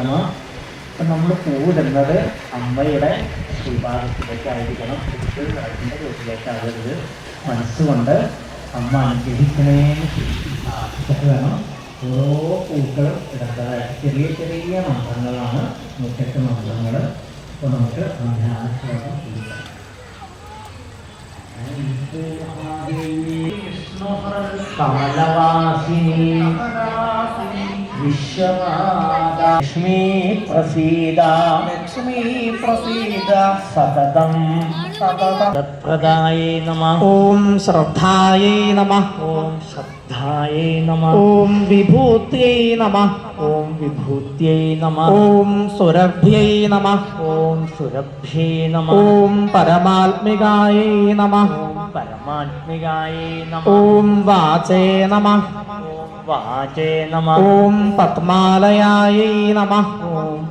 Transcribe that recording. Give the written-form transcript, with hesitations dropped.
അപ്പം നമ്മൾ പൂവിടുന്നത് അമ്മയുടെ വിഭാഗത്തിലേക്കായിരിക്കണം. കിടക്കുന്ന വീട്ടിലേക്കാകരുത്. മനസ്സുകൊണ്ട് അമ്മ അനുഗ്രഹിക്കണേന്ന് പ്രാർത്ഥിച്ചിട്ട് വേണം ഓരോ പൂക്കളും ഇടേണ്ടതായിട്ട്. ചെറിയ ചെറിയ മന്ത്രങ്ങളാണ് 108 മന്ത്രങ്ങൾ. അപ്പോൾ നമുക്ക് ധ്യാനശ്ലോകം ചെയ്യാം. കമലവാസിനി വിശ്വമാതാ ലക്ഷ്മീ പ്രസീദ സതതം സതതപ്രദായേ നമഃ. ഓം ശ്രദ്ധായേ നമഃ. ഓം ശ്രദ്ധായേ നമഃ. ഓം വിഭൂത്यै നമഃ. ഓം വിഭൂത്यै നമഃ. ഓം സുരഭ്यै നമഃ. ഓം സുരഭ്യേ നമഃ. ഓം പരമാത്മികായേ നമഃ. ഓം പരമാത്മികായേ നമഃ. ഓം വാചേ നമഃ. ഓം വാചേ നമഃ. ഓം പത്മാലയായേ നമഃ. ഓം